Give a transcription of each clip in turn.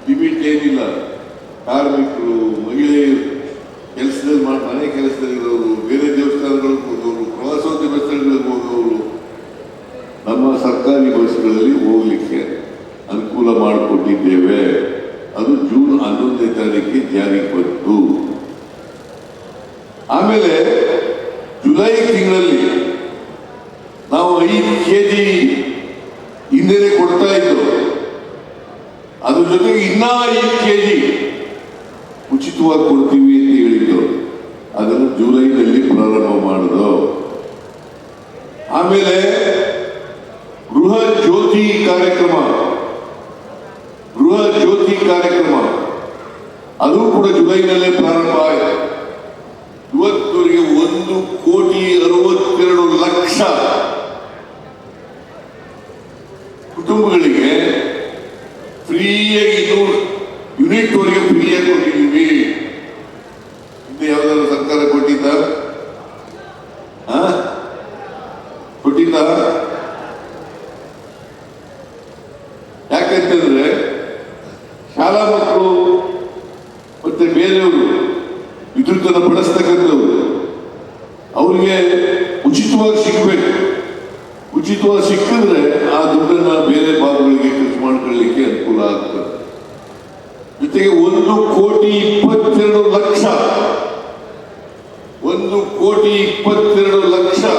Limit ಏನಿಲ್ಲ. ಕಾರ್ಮಿಕರು, ಮಹಿಳೆಯರು, ಕೆಲಸದಲ್ಲಿ ಮನೆ ಕೆಲಸದಲ್ಲಿರೋರು, ಬೇರೆ ದೇವಸ್ಥಾನಗಳಿಗೆ ಹೋಗೋರು, ಪ್ರವಾಸೋದ್ಯಮ ಸ್ಥಳಗಳಿಗೆ ಹೋಗೋರು ನಮ್ಮ ಸರ್ಕಾರಿ ಬಸ್ಗಳಲ್ಲಿ ಹೋಗ್ಲಿಕ್ಕೆ ಅನುಕೂಲ ಮಾಡಿಕೊಟ್ಟಿದ್ದೇವೆ. ಅದು ಜೂನ್ 11ನೇ ತಾರೀಕಿಗೆ ಜಾರಿಗೆ ಬಂತು. ಆಮೇಲೆ ಜುಲೈ ತಿಂಗಳಲ್ಲಿ ನಾವು 5 kg ಹಿಂದೆನೆ ಕೊಡ್ತಾ ಇದ್ದು, ಅದ್ರ ಜೊತೆಗೆ ಇನ್ನ 5 kg ಉಚಿತವಾಗಿ ಕೊಡ್ತೀವಿ ಅಂತ ಹೇಳಿದ್ದು. ಅದನ್ನು ಜುಲೈನಲ್ಲಿ ಪ್ರಾರಂಭ ಮಾಡಿದ್ರು. ಆಮೇಲೆ ಗೃಹ ಜ್ಯೋತಿ ಕಾರ್ಯಕ್ರಮ ಅದು ಕೂಡ ಜುಲೈನಲ್ಲೇ ಪ್ರಾರಂಭ ಆಯಿತು. ಇವತ್ತವರೆಗೆ 1,62,00,000 ಕುಟುಂಬಗಳಿಗೆ ಫ್ರೀಯಾಗಿ 200 ಯೂನಿಟ್ ವರೆಗೆ ಫ್ರೀಯಾಗಿ ಕೊಟ್ಟಿದ್ದೀವಿ. ಹಿಂದೆ ಯಾವ್ದಾದ್ರು ಸರ್ಕಾರ ಕೊಟ್ಟಿದ್ದ? ಯಾಕಂತಂದ್ರೆ ಶಾಲಾ ಮಕ್ಕಳು ಮತ್ತೆ ಬೇರೆಯವರು ವಿದ್ಯುತ್ತನ್ನು ಬಳಸ್ತಕ್ಕಂಥವ್ರು ಅವ್ರಿಗೆ ಉಚಿತವಾಗಿ ಸಿಗಬೇಕು. ಉಚಿತವಾಗಿ ಸಿಕ್ಕಿದ್ರೆ ಆ ದುಡ್ಡನ್ನ ಬೇರೆ ಭಾಗಗಳಿಗೆ ಖರ್ಚು ಮಾಡ್ಕೊಳ್ಳಿಕ್ಕೆ ಅನುಕೂಲ ಆಗ್ತದೆ. ಜೊತೆಗೆ 1,22,00,000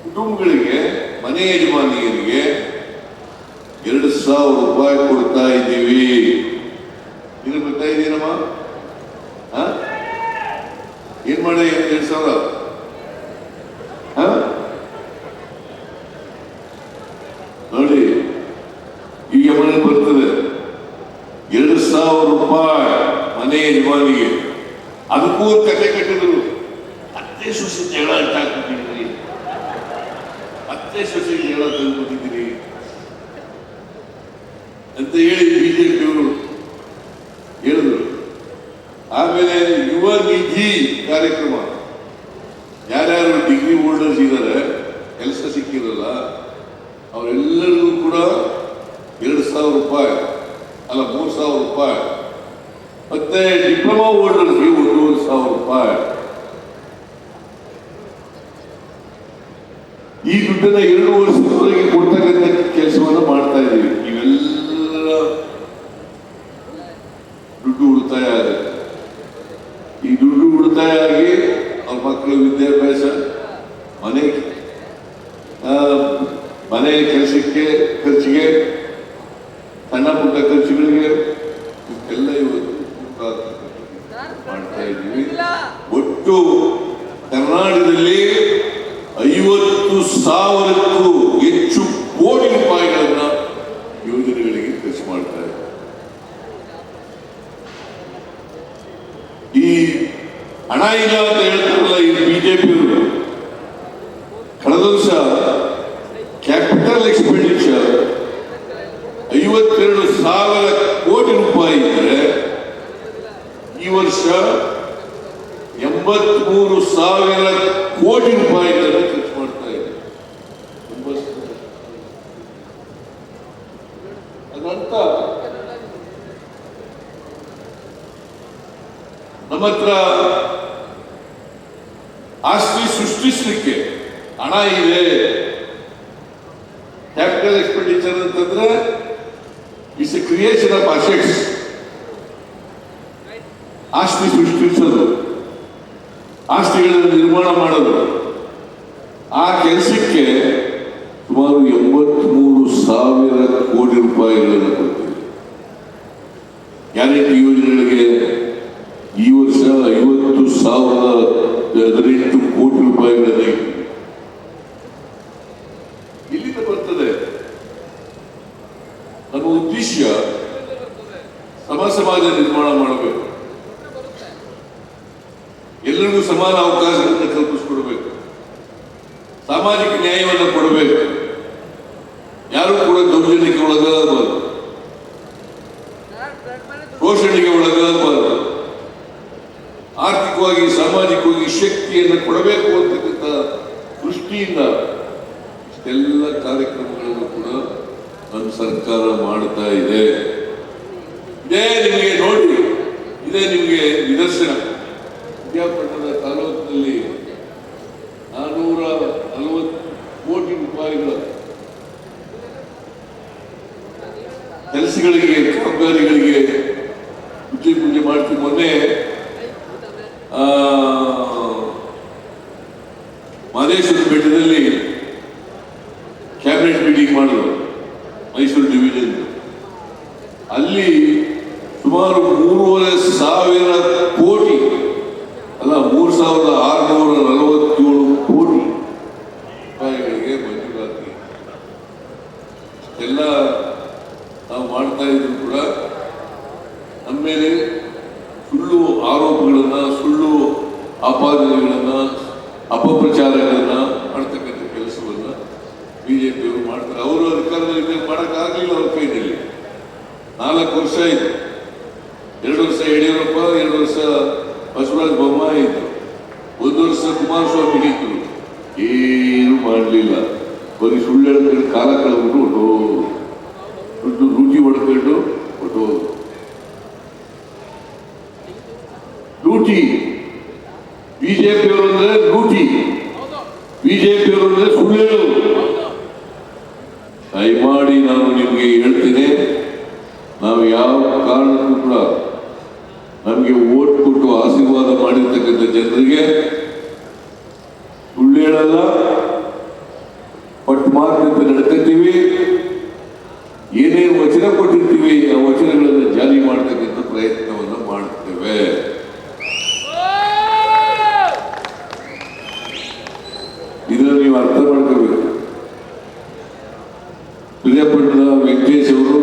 ಕುಟುಂಬಗಳಿಗೆ, ಮನೆ ಯಜಮಾನಿಯರಿಗೆ 2,000 ರೂಪಾಯಿ ಕೊಡ್ತಾ ಇದ್ದೀವಿ. ಇದು ಬರ್ತಾ ಇದೀನಮ್ಮ? ಏನ್ ಮಾಡಿ 2,000? ನೋಡಿ, ಈಗ ಮನೆ ಬರ್ತದೆ 2,000 ರೂಪಾಯಿ ಮನೆ ಯಜಮಾನಿಗೆ. ಅದಕ್ಕೂ ಕತೆ ಕಟ್ಟಿದ್ರು. ಅತ್ತೆ ಸೊಸೆ ಜಗಳ ಹಾಕ್ಬಿಟ್ಟಿದ್ರಿ, ಅತ್ತೆ ಸೊಸೆ ಜಗಳ ತಂದ್ಬಿಟ್ಟಿದ್ದೀರಿ ಅಂತ ಹೇಳಿ ಬಿಜೆಪಿಯವರು ಹೇಳಿದ್ರು. ಆಮೇಲೆ ಯುವ ನಿಧಿ ಕಾರ್ಯಕ್ರಮ, ಯಾರ್ಯಾರು ಡಿಗ್ರಿ ಹೋಲ್ಡರ್ಸ್ ಇದ್ದಾರೆ, ಕೆಲಸ ಸಿಕ್ಕಿರಲ್ಲ, ಅವರೆಲ್ಲರಿಗೂ ಕೂಡ 2,000 ರೂಪಾಯಿ ಅಲ್ಲ 3,000 ರೂಪಾಯಿ. ಮತ್ತೆ ಡಿಪ್ಲೊಮಾ ಹೋಲ್ಡರ್ಸ್ಗೆ 1,500 ರೂಪಾಯಿ. ಈ ದುಡ್ಡನ್ನ 2 ವರ್ಷದವರೆಗೆ ಕೊಡ್ತಕ್ಕಂಥ ಕೆಲಸವನ್ನು ಮಾಡ್ತಾ ಇದ್ದೀವಿ. ಇವೆಲ್ಲ ದುಡ್ಡು ಉಳಿತಾಯ ಆಗುತ್ತೆ. ಈ ದುಡ್ಡು ಉಳಿತಾಯ ಆಗಿ ಅವ್ರ ಮಕ್ಕಳ ವಿದ್ಯಾಭ್ಯಾಸ, ಮನೆ ಕೆಲಸಕ್ಕೆ ಖರ್ಚಿಗೆ, ಸಣ್ಣ ಪುಟ್ಟ ಖರ್ಚುಗಳಿಗೆ ಎಲ್ಲ ಇವತ್ತು ಮಾಡ್ತಾ ಇದ್ದೀವಿ. ಒಟ್ಟು ಕರ್ನಾಟಕದಲ್ಲಿ 50,000ಕ್ಕೂ ಹೆಚ್ಚು ಕೋಟಿ ರೂಪಾಯಿಗಳನ್ನ ಯೋಜನೆಗಳಿಗೆ ಖರ್ಚು ಮಾಡ್ತಾ ಇದ್ದಾರೆ. ಈ ಹಣ ಇಲ್ಲ ಅಂತ ಹೇಳ್ತಾರಲ್ಲ ಈ ಬಿಜೆಪಿಯವರು, ಕಳೆದ ವರ್ಷ ಕ್ಯಾಪಿಟಲ್ ಎಕ್ಸ್ಪೆಂಡಿಚರ್ 52,000 ಕೋಟಿ ರೂಪಾಯಿ ಇದ್ದರೆ ಈ ವರ್ಷ 83,000 ಕೋಟಿ ರೂಪಾಯಿಗಳನ್ನು ಖರ್ಚು ಮಾಡ್ತಾ ಇದೆ. ಅದಂತ ನಮ್ಮ ಹತ್ರ ಆಸ್ತಿ ಸೃಷ್ಟಿಸಲಿಕ್ಕೆ ಹಣ ಇದೆ. ಕ್ಯಾಪಿಟಲ್ ಎಕ್ಸ್ಪೆಂಡಿಚರ್ ಅಂತಂದ್ರೆ it's A creation of assets. ಆಸ್ತಿ ಸೃಷ್ಟಿಸೋದು, ಆಸ್ತಿಗಳನ್ನು ನಿರ್ಮಾಣ ಮಾಡೋದು. ಆ ಕೆಲಸಕ್ಕೆ ಸುಮಾರು 83,000 ಕೋಟಿ ರೂಪಾಯಿಗಳನ್ನು ಕೊಡ್ತೀವಿ. ಗ್ಯಾರಂಟಿ ಯೋಜನೆಗಳಿಗೆ ಈ ವರ್ಷ 50,018 ಕೋಟಿ ರೂಪಾಯಿಗಳನ್ನು ಇಲ್ಲಿಂದ ಬರ್ತದೆ. ನಮ್ಮ ಉದ್ದೇಶ ಸಮಾಜ ನಿರ್ಮಾಣ ಮಾಡಬೇಕು, ಎಲ್ಲರಿಗೂ ಸಮಾನ ಅವಕಾಶಗಳನ್ನು ಕಲ್ಪಿಸಿಕೊಡಬೇಕು, ಸಾಮಾಜಿಕ ನ್ಯಾಯವನ್ನು ಕೊಡಬೇಕು. ಯಾರು ಕೂಡ ದೌರ್ಜನ್ಯಕ್ಕೆ ಒಳಗಾಗಬಾರದು, ಶೋಷಣೆಗೆ ಒಳಗಾಗಬಾರದು. ಆರ್ಥಿಕವಾಗಿ ಸಾಮಾಜಿಕವಾಗಿ ಶಕ್ತಿಯನ್ನು ಕೊಡಬೇಕು ಅಂತಕ್ಕಂಥ ದೃಷ್ಟಿಯಿಂದ ಇಷ್ಟೆಲ್ಲ ಕಾರ್ಯಕ್ರಮಗಳನ್ನು ಕೂಡ ನಮ್ಮ ಸರ್ಕಾರ ಮಾಡ್ತಾ ಇದೆ. ಇದೇ ನಿಮಗೆ ನಿದರ್ಶನ. ವಿದ್ಯಾಪಟ್ಟಣದ ತಾಲೂಕಿನಲ್ಲಿ 440 ಕೋಟಿ ರೂಪಾಯಿಗಳ ಕೆಲಸಗಳಿಗೆ, ಕಾಮಗಾರಿಗಳಿಗೆ ಪೂಜೆ ಮಾಡ್ತೀವಿ. ಮೊನ್ನೆ ಮಾದೇಶ್ವರ ಬೆಟ್ಟದಲ್ಲಿ ಕ್ಯಾಬಿನೆಟ್ ಮೀಟಿಂಗ್ ಮಾಡಿದ್ರು ಮೈಸೂರು ಡಿವಿಷನ್. ಅಲ್ಲಿ ಸುಮಾರು 3,500 ಕೋಟಿ ಅಲ್ಲ 3,647 ಕೋಟಿ ರೂಪಾಯಿಗಳಿಗೆ ಮಂಜೂರಾತಿ. ಎಲ್ಲ ನಾವು ಮಾಡ್ತಾ ಇದ್ರು ಕೂಡ ನಮ್ಮ ಮೇಲೆ ಸುಳ್ಳು ಆರೋಪಗಳನ್ನ, ಸುಳ್ಳು ಆಪಾದನೆಗಳನ್ನ, ಅಪಪ್ರಚಾರಗಳನ್ನ ಮಾಡ್ತಕ್ಕಂಥ ಕೆಲಸವನ್ನ ಬಿಜೆಪಿಯವರು ಮಾಡ್ತಾರೆ. ಅವರು ಅಧಿಕಾರದಲ್ಲಿ ಮಾಡೋಕ್ಕಾಗಲಿಲ್ಲ. ಅವ್ರ ಕೈನಲ್ಲಿ 4 ವರ್ಷ ಆಯಿತು. 2 ವರ್ಷ ಯಡಿಯೂರಪ್ಪ, 2 ವರ್ಷ ಬಸವರಾಜ ಬೊಮ್ಮಾಯಿ ಇದ್ರು, 1 ವರ್ಷ ಕುಮಾರಸ್ವಾಮಿ ಇದ್ರು. ಏನು ಮಾಡಲಿಲ್ಲ. ಬರೀ ಸುಳ್ಳು ಹೇಳ್ಕೊಂಡು ಕಾಲ ಕಳೆದ್ಬಿಟ್ಟು ರೂಟಿ ಹೊಡ್ಕೊಂಡು ಲೂಟಿ. ಬಿಜೆಪಿಯವರು ಅಂದ್ರೆ ಲೂಟಿ, ಬಿಜೆಪಿಯವರು ಅಂದ್ರೆ ಸುಳ್ಳು ಹೇಳು. ದಯಮಾಡಿ ನಾನು ನಿಮಗೆ ಹೇಳ್ತೇನೆ, ನಾವು ಯಾವ ಕಾರಣಕ್ಕೂ ಕೂಡ ನಮಗೆ ಓಟ್ ಕೊಟ್ಟು ಆಶೀರ್ವಾದ ಮಾಡಿರ್ತಕ್ಕಂಥ ಜನರಿಗೆ ಸುಳ್ಳು ಹೇಳಲ್ಲ, ಪಟ್ಟು ಮಾತಿನಂತೆ ನಡ್ಕೊತೀವಿ. ಏನೇನು ವಚನ ಕೊಟ್ಟಿರ್ತೀವಿ ಆ ವಚನಗಳನ್ನು ಜಾರಿ ಮಾಡ್ತಕ್ಕಂಥ ಪ್ರಯತ್ನವನ್ನು ಮಾಡ್ತೇವೆ. ಇದನ್ನು ನೀವು ಅರ್ಥ ಮಾಡ್ಕೋಬೇಕು. ಪಿರಿಯಾಪಟ್ಟಣದ ವೆಂಕಟೇಶ್ ಅವರು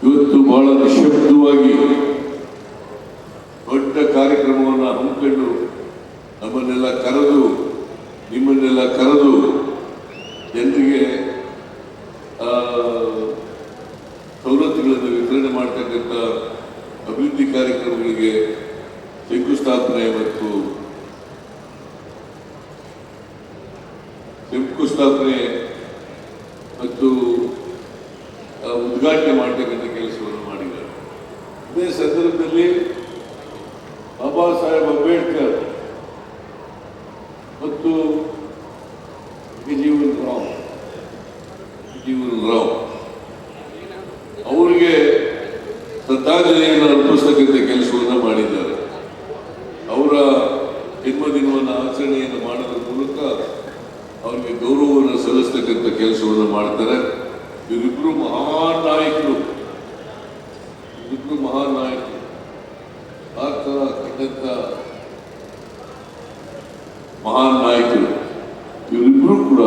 ಇವತ್ತು ಬಹಳ ನಿಶಬ್ದವಾಗಿ ದೊಡ್ಡ ಕಾರ್ಯಕ್ರಮವನ್ನು ಹಮ್ಮಿಕೊಂಡು ನಮ್ಮನ್ನೆಲ್ಲ ಕರೆದು, ನಿಮ್ಮನ್ನೆಲ್ಲ ಕರೆದು ಜನರಿಗೆ ಸವಲತ್ತುಗಳನ್ನು ವಿತರಣೆ ಮಾಡ್ತಕ್ಕಂಥ ಅಭಿವೃದ್ಧಿ ಕಾರ್ಯಕ್ರಮಗಳಿಗೆ ಶಂಕುಸ್ಥಾಪನೆ ಮತ್ತು ಉದ್ಘಾಟನೆ ಮಾಡ್ತಕ್ಕಂಥ ಕೆಲಸವನ್ನು ಮಾಡಿದ್ದಾರೆ. ಇದೇ ಸಂದರ್ಭದಲ್ಲಿ ಬಾಬಾ ಸಾಹೇಬ್ ಅಂಬೇಡ್ಕರ್ ಮತ್ತು ಜೀವನ್ ರಾವ್ ಅವರಿಗೆ ಶ್ರದ್ಧಾಂಜಲಿಯನ್ನು ಅರ್ಪಿಸ್ತಕ್ಕಂಥ ಕೆಲಸವನ್ನು ಮಾಡಿದ್ದಾರೆ. ಅವರ ಜನ್ಮದಿನವನ್ನು ಆಚರಣೆಯನ್ನು ಮಾಡೋದ್ರ ಮೂಲಕ ಅವರಿಗೆ ಗೌರವವನ್ನು ಸಲ್ಲಿಸ್ತಕ್ಕಂಥ ಕೆಲಸವನ್ನು ಮಾಡ್ತಾರೆ. ಇವರಿಬ್ಬರು ಮಹಾನ್ ನಾಯಕರು, ಭಾರತ ಕಂಡಂತ ಮಹಾನ್ ನಾಯಕರು. ಇವರಿಬ್ಬರು ಕೂಡ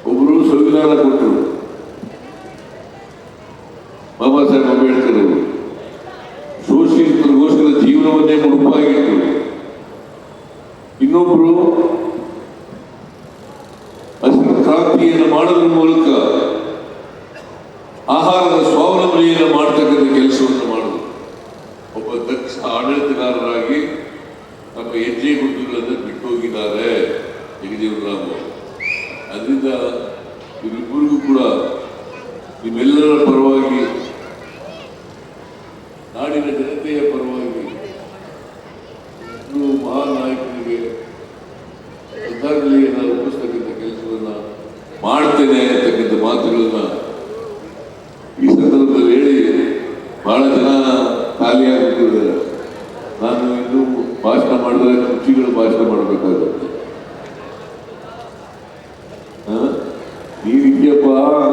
ಒಬ್ಬರು ಸಂವಿಧಾನ ಕೊಟ್ಟರು, ಬಾಬಾ ಸಾಹೇಬ್ ಅಂಬೇಡ್ಕರ್ ಅವರು ಶೋಷಿತರಿಗೋಸ್ಕರ ಜೀವನವನ್ನೇ ಮುಡುಪಾಗಿಟ್ಟರು. ಇನ್ನೊಬ್ಬರು ಹಸಿರು ಕ್ರಾಂತಿಯನ್ನು ಮಾಡೋದ್ರ ಮೂಲಕ ಆಹಾರದ ಸ್ವಾವಲಂಬನೆಯನ್ನು ಮಾಡ್ತಕ್ಕಂಥ ಕೆಲಸವನ್ನು ಮಾಡಿದ್ರು. ಒಬ್ಬ ದಕ್ಷ ಆಡಳಿತಗಾರರಾಗಿ ತಮ್ಮ ಹೆಜ್ಜೆ ಗುರುತುಗಳನ್ನು ಬಿಟ್ಟು ಹೋಗಿದ್ದಾರೆ ಜಗಜೀವನರಾಮ್ ಅವರು. ಅದರಿಂದ ಇವರಿಬ್ಬರಿಗೂ ಕೂಡ ನಿಮ್ಮೆಲ್ಲರ ಪರವಾಗಿ, ನಾಡಿನ ಜನತೆಯ ಪರವಾಗಿ, ಮಹಾನ್ ನಾಯಕರಿಗೆ ಶ್ರದ್ಧಾಂಜಲಿಯನ್ನು ಅರ್ಪಿಸ್ತಕ್ಕಂಥ ಕೆಲಸವನ್ನ ಮಾಡ್ತೇನೆ ಅಂತಕ್ಕಂಥ ಮಾತುಗಳನ್ನ ಈ ಸಂದರ್ಭದಲ್ಲಿ ಹೇಳಿ ಬಹಳ ಜನ ಖಾಲಿಯಾಗಿದ್ದಾರೆ. ನಾನು ಇನ್ನು ಭಾಷಣ ಮಾಡಿದ್ರೆ ಕುರ್ಚಿಗಳು ಭಾಷಣ ಮಾಡಬೇಕಾಗುತ್ತೆ. ನೀನಿದ್ಯಪ್ಪ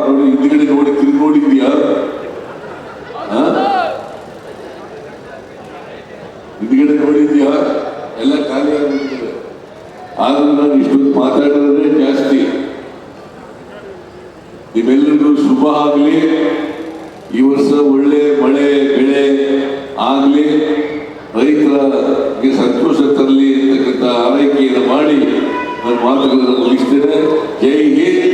ನೋಡಿ, ಹಿಂದ್ಗಡೆ ನೋಡಿ ತಿರುಗಿ ನೋಡಿದ್ಯಾ? ಹಿಂದ್ಗಡೆ ನೋಡಿದ್ಯಾ? ಎಲ್ಲ ಖಾಲಿ ಆಗಿಬಿಟ್ಟಿದ್ದಾರೆ. ಆದ್ರೂ ನಾನು ಇಷ್ಟೊಂದು ಮಾತಾಡಿದ್ರೆ ಜಾಸ್ತಿ. ನಿಮ್ಮೆಲ್ಲರಿಗೂ ಶುಭ ಆಗಲಿ. ಈ ವರ್ಷ ಒಳ್ಳೆ ಮಳೆ ಬೆಳೆ ಆಗಲಿ, ರೈತರಿಗೆ ಸಂತೋಷ ತರಲಿ ಅಂತಕ್ಕಂಥ ಆರೈಕೆಯನ್ನು ಮಾಡಿ ನನ್ನ ಮಾತುಗಳನ್ನು ಮುಗಿಸ್ತೇನೆ. ಜೈ ಹಿಂದ್.